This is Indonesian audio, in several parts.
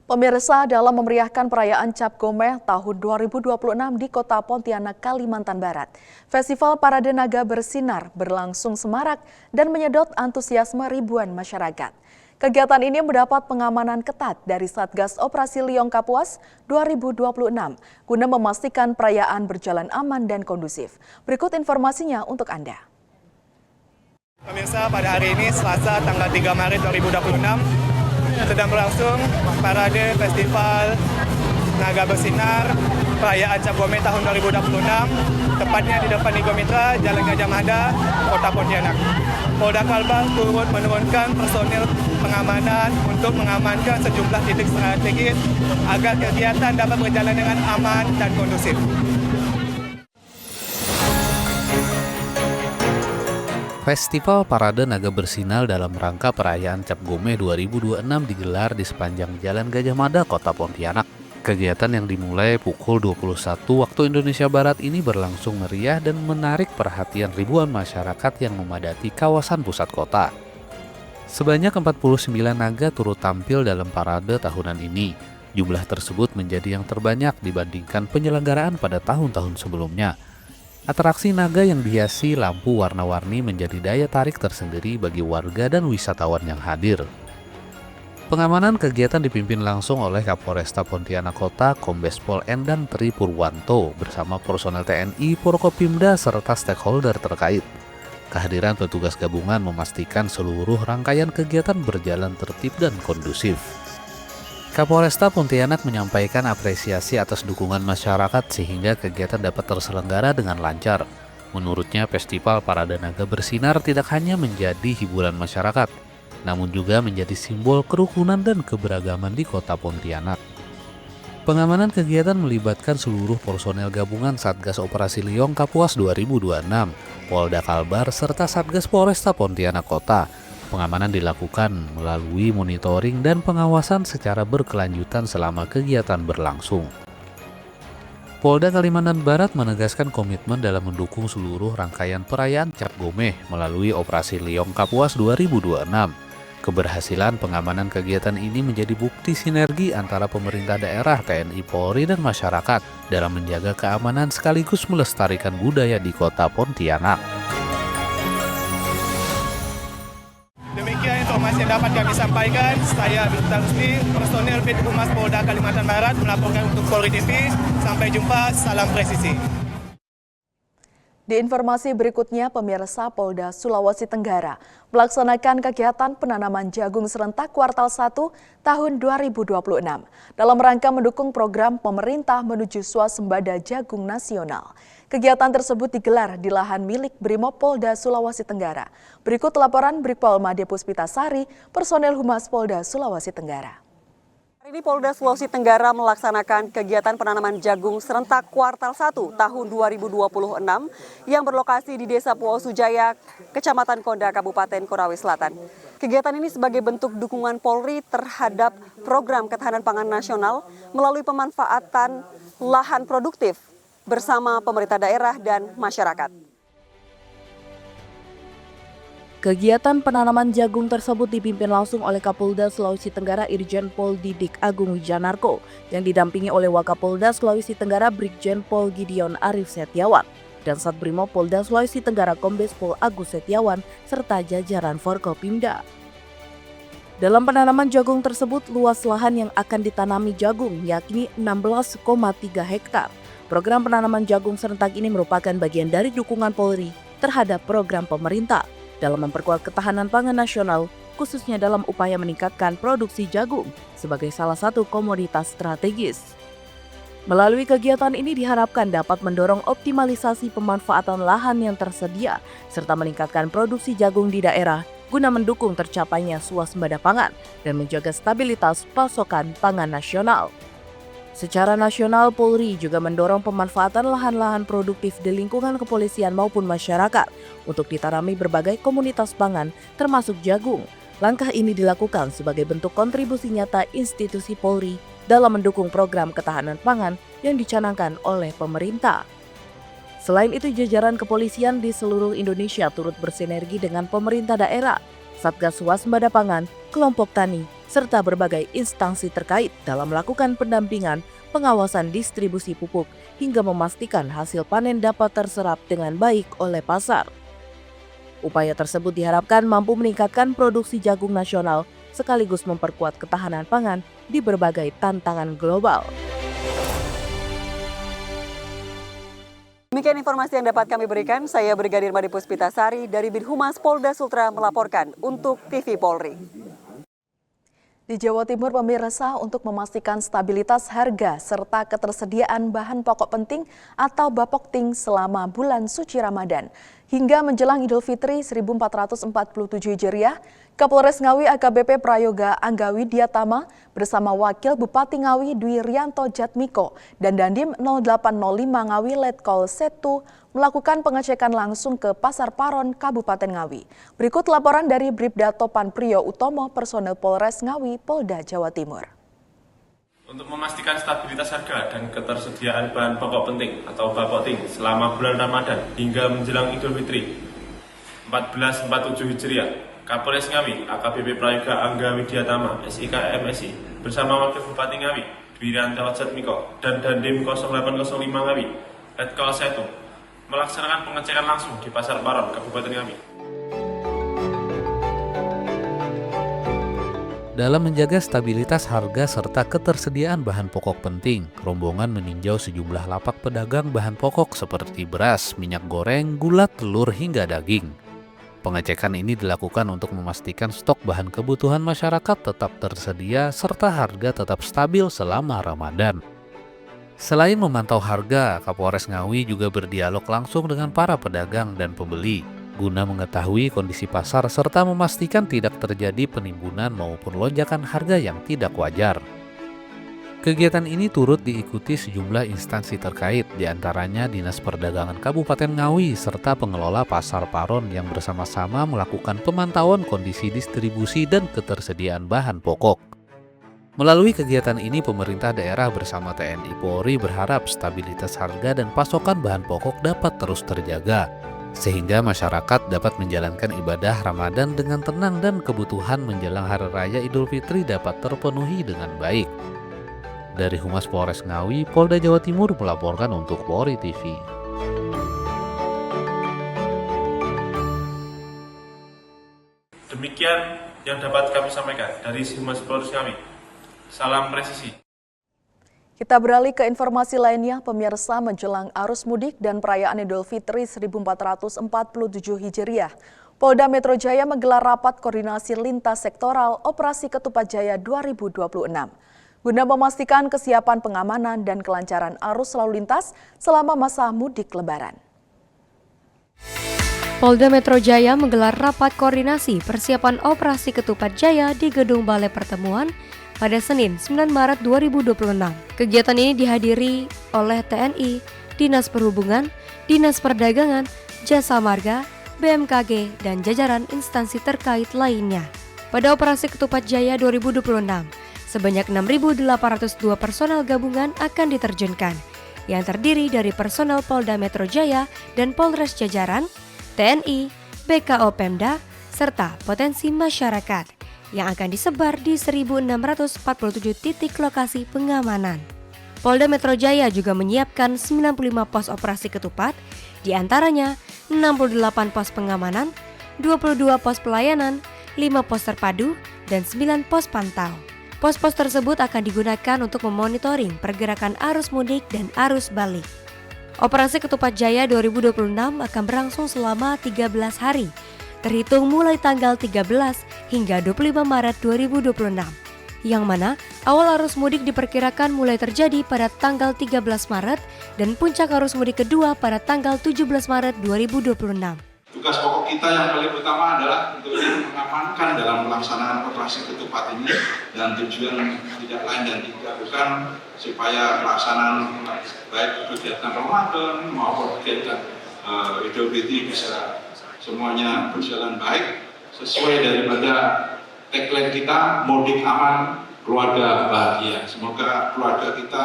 Pemirsa, dalam memeriahkan perayaan Cap Gomeh tahun 2026 di Kota Pontianak, Kalimantan Barat, Festival Parade Naga Bersinar berlangsung semarak dan menyedot antusiasme ribuan masyarakat. Kegiatan ini mendapat pengamanan ketat dari Satgas Operasi Liong Kapuas 2026 guna memastikan perayaan berjalan aman dan kondusif. Berikut informasinya untuk Anda. Pemirsa, pada hari ini Selasa tanggal 3 Maret 2026 sedang berlangsung Parade Festival Naga Bersinar perayaan Cap Gomeh tahun 2026, tepatnya di depan Nigo Mitra, Jalan Gajah Mada, Kota Pontianak. Polda Kalbar turut menurunkan personil pengamanan untuk mengamankan sejumlah titik strategis agar kegiatan dapat berjalan dengan aman dan kondusif. Festival Parade Naga Bersinar dalam rangka perayaan Cap Gomeh 2026 digelar di sepanjang Jalan Gajah Mada, Kota Pontianak. Kegiatan yang dimulai pukul 21 waktu Indonesia Barat ini berlangsung meriah dan menarik perhatian ribuan masyarakat yang memadati kawasan pusat kota. Sebanyak 49 naga turut tampil dalam parade tahunan ini. Jumlah tersebut menjadi yang terbanyak dibandingkan penyelenggaraan pada tahun-tahun sebelumnya. Atraksi naga yang dihiasi lampu warna-warni menjadi daya tarik tersendiri bagi warga dan wisatawan yang hadir. Pengamanan kegiatan dipimpin langsung oleh Kapolresta Pontianak Kota, Kombes Pol Endan Tri Purwanto bersama personel TNI, Forkopimda serta stakeholder terkait. Kehadiran petugas gabungan memastikan seluruh rangkaian kegiatan berjalan tertib dan kondusif. Kapolresta Pontianak menyampaikan apresiasi atas dukungan masyarakat sehingga kegiatan dapat terselenggara dengan lancar. Menurutnya, Festival Parade Naga Bersinar tidak hanya menjadi hiburan masyarakat, namun juga menjadi simbol kerukunan dan keberagaman di Kota Pontianak. Pengamanan kegiatan melibatkan seluruh personel gabungan Satgas Operasi Liong Kapuas 2026, Polda Kalbar, serta Satgas Polresta Pontianak Kota. Pengamanan dilakukan melalui monitoring dan pengawasan secara berkelanjutan selama kegiatan berlangsung. Polda Kalimantan Barat menegaskan komitmen dalam mendukung seluruh rangkaian perayaan Cap Gomeh melalui Operasi Liong Kapuas 2026. Keberhasilan pengamanan kegiatan ini menjadi bukti sinergi antara pemerintah daerah, TNI Polri, dan masyarakat dalam menjaga keamanan sekaligus melestarikan budaya di Kota Pontianak. Demikian informasi yang dapat kami sampaikan. Saya Bintang Rusdi, personel Bid Humas Polda Kalimantan Barat melaporkan untuk Polri TV. Sampai jumpa, salam presisi. Di informasi berikutnya, pemirsa, Polda Sulawesi Tenggara melaksanakan kegiatan penanaman jagung serentak kuartal 1 tahun 2026 dalam rangka mendukung program pemerintah menuju swasembada jagung nasional. Kegiatan tersebut digelar di lahan milik Brimob Polda Sulawesi Tenggara. Berikut laporan Brigpol Made Puspitasari, personel Humas Polda Sulawesi Tenggara. Hari ini Polda Sulawesi Tenggara melaksanakan kegiatan penanaman jagung serentak kuartal 1 tahun 2026 yang berlokasi di Desa Puau Sujaya, Kecamatan Konda, Kabupaten Konawe Selatan. Kegiatan ini sebagai bentuk dukungan Polri terhadap program ketahanan pangan nasional melalui pemanfaatan lahan produktif bersama pemerintah daerah dan masyarakat. Kegiatan penanaman jagung tersebut dipimpin langsung oleh Kapolda Sulawesi Tenggara Irjen Pol Didik Agung Wijanarko yang didampingi oleh Wakapolda Sulawesi Tenggara Brigjen Pol Gideon Arif Setiawan dan Satbrimob Polda Sulawesi Tenggara Kombes Pol Agus Setiawan serta jajaran Forkopimda. Dalam penanaman jagung tersebut, luas lahan yang akan ditanami jagung yakni 16,3 hektar. Program penanaman jagung serentak ini merupakan bagian dari dukungan Polri terhadap program pemerintah dalam memperkuat ketahanan pangan nasional, khususnya dalam upaya meningkatkan produksi jagung sebagai salah satu komoditas strategis. Melalui kegiatan ini diharapkan dapat mendorong optimalisasi pemanfaatan lahan yang tersedia serta meningkatkan produksi jagung di daerah guna mendukung tercapainya swasembada pangan dan menjaga stabilitas pasokan pangan nasional. Secara nasional, Polri juga mendorong pemanfaatan lahan-lahan produktif di lingkungan kepolisian maupun masyarakat untuk ditanami berbagai komunitas pangan, termasuk jagung. Langkah ini dilakukan sebagai bentuk kontribusi nyata institusi Polri dalam mendukung program ketahanan pangan yang dicanangkan oleh pemerintah. Selain itu, jajaran kepolisian di seluruh Indonesia turut bersinergi dengan pemerintah daerah, Satgas Swasembada Pangan, kelompok tani, serta berbagai instansi terkait dalam melakukan pendampingan, pengawasan distribusi pupuk, hingga memastikan hasil panen dapat terserap dengan baik oleh pasar. Upaya tersebut diharapkan mampu meningkatkan produksi jagung nasional sekaligus memperkuat ketahanan pangan di berbagai tantangan global. Demikian informasi yang dapat kami berikan. Saya Brigadir Madi Puspitasari dari Binhumas Polda Sultra melaporkan untuk TV Polri. Di Jawa Timur, pemirsa, untuk memastikan stabilitas harga serta ketersediaan bahan pokok penting atau Bapokting selama bulan suci Ramadan hingga menjelang Idul Fitri 1447 Hijriah, Kapolres Ngawi AKBP Prayoga Anggawi Diatama bersama Wakil Bupati Ngawi Dwi Rianto Jatmiko dan Dandim 0805 Ngawi Letkol Setu melakukan pengecekan langsung ke Pasar Paron, Kabupaten Ngawi. Berikut laporan dari Bribda Topan Priyo Utomo, personel Polres Ngawi, Polda Jawa Timur. Untuk memastikan stabilitas harga dan ketersediaan bahan pokok penting atau Bapokting selama bulan Ramadan hingga menjelang Idul Fitri 1447 Hijriah, Kapolres Ngawi AKBP Prayoga Anggawi Diatama SIK MSI bersama Wakil Bupati Ngawi Dwi Rianto Jatmiko dan Dandim 0805 Ngawi Letkol Setu melaksanakan pengecekan langsung di Pasar Paron, Kabupaten Ngawi. Dalam menjaga stabilitas harga serta ketersediaan bahan pokok penting, rombongan meninjau sejumlah lapak pedagang bahan pokok seperti beras, minyak goreng, gula, telur, hingga daging. Pengecekan ini dilakukan untuk memastikan stok bahan kebutuhan masyarakat tetap tersedia serta harga tetap stabil selama Ramadan. Selain memantau harga, Kapolres Ngawi juga berdialog langsung dengan para pedagang dan pembeli guna mengetahui kondisi pasar serta memastikan tidak terjadi penimbunan maupun lonjakan harga yang tidak wajar. Kegiatan ini turut diikuti sejumlah instansi terkait, diantaranya Dinas Perdagangan Kabupaten Ngawi serta pengelola Pasar Paron yang bersama-sama melakukan pemantauan kondisi distribusi dan ketersediaan bahan pokok. Melalui kegiatan ini, pemerintah daerah bersama TNI Polri berharap stabilitas harga dan pasokan bahan pokok dapat terus terjaga, sehingga masyarakat dapat menjalankan ibadah Ramadan dengan tenang dan kebutuhan menjelang Hari Raya Idul Fitri dapat terpenuhi dengan baik. Dari Humas Polres Ngawi, Polda Jawa Timur melaporkan untuk Polri TV. Demikian yang dapat kami sampaikan dari Humas Polres Ngawi. Salam presisi. Kita beralih ke informasi lainnya, pemirsa, menjelang arus mudik dan perayaan Idul Fitri 1447 Hijriah. Polda Metro Jaya menggelar rapat koordinasi lintas sektoral Operasi Ketupat Jaya 2026. Guna memastikan kesiapan pengamanan dan kelancaran arus lalu lintas selama masa mudik Lebaran. Polda Metro Jaya menggelar rapat koordinasi persiapan Operasi Ketupat Jaya di Gedung Balai Pertemuan pada Senin 9 Maret 2026. Kegiatan ini dihadiri oleh TNI, Dinas Perhubungan, Dinas Perdagangan, Jasa Marga, BMKG, dan jajaran instansi terkait lainnya. Pada Operasi Ketupat Jaya 2026, sebanyak 6.802 personel gabungan akan diterjunkan, yang terdiri dari personel Polda Metro Jaya dan Polres jajaran, TNI, BKO Pemda, serta potensi masyarakat yang akan disebar di 1.647 titik lokasi pengamanan. Polda Metro Jaya juga menyiapkan 95 pos operasi ketupat, diantaranya 68 pos pengamanan, 22 pos pelayanan, 5 pos terpadu, dan 9 pos pantau. Pos-pos tersebut akan digunakan untuk memonitoring pergerakan arus mudik dan arus balik. Operasi Ketupat Jaya 2026 akan berlangsung selama 13 hari, terhitung mulai tanggal 13 hingga 25 Maret 2026, yang mana awal arus mudik diperkirakan mulai terjadi pada tanggal 13 Maret dan puncak arus mudik kedua pada tanggal 17 Maret 2026. Tugas pokok kita yang paling utama adalah untuk mengamankan dalam pelaksanaan operasi ketupat ini, dan tujuan tidak lain dan tidak bukan supaya pelaksanaan baik kegiatan Ramadan maupun kegiatan Idul Fitri bisa semuanya berjalan baik sesuai daripada tagline kita, mudik aman, keluarga bahagia. Semoga keluarga kita,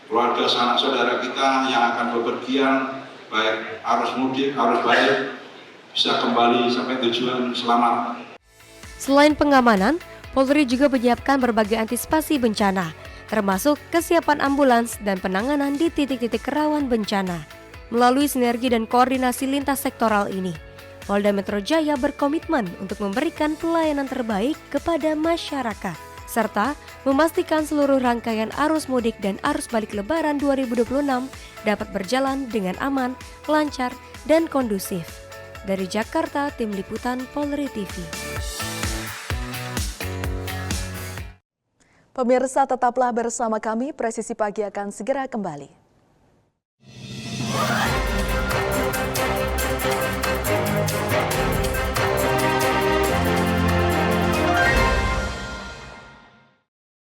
keluarga sanak saudara kita yang akan bepergian baik arus mudik, arus balik bisa kembali sampai tujuan selamat. Selain pengamanan, Polri juga menyiapkan berbagai antisipasi bencana, termasuk kesiapan ambulans dan penanganan di titik-titik rawan bencana. Melalui sinergi dan koordinasi lintas sektoral ini, Polda Metro Jaya berkomitmen untuk memberikan pelayanan terbaik kepada masyarakat, serta memastikan seluruh rangkaian arus mudik dan arus balik Lebaran 2026 dapat berjalan dengan aman, lancar, dan kondusif. Dari Jakarta, Tim Liputan Polri TV. Pemirsa, tetaplah bersama kami, Presisi Pagi akan segera kembali.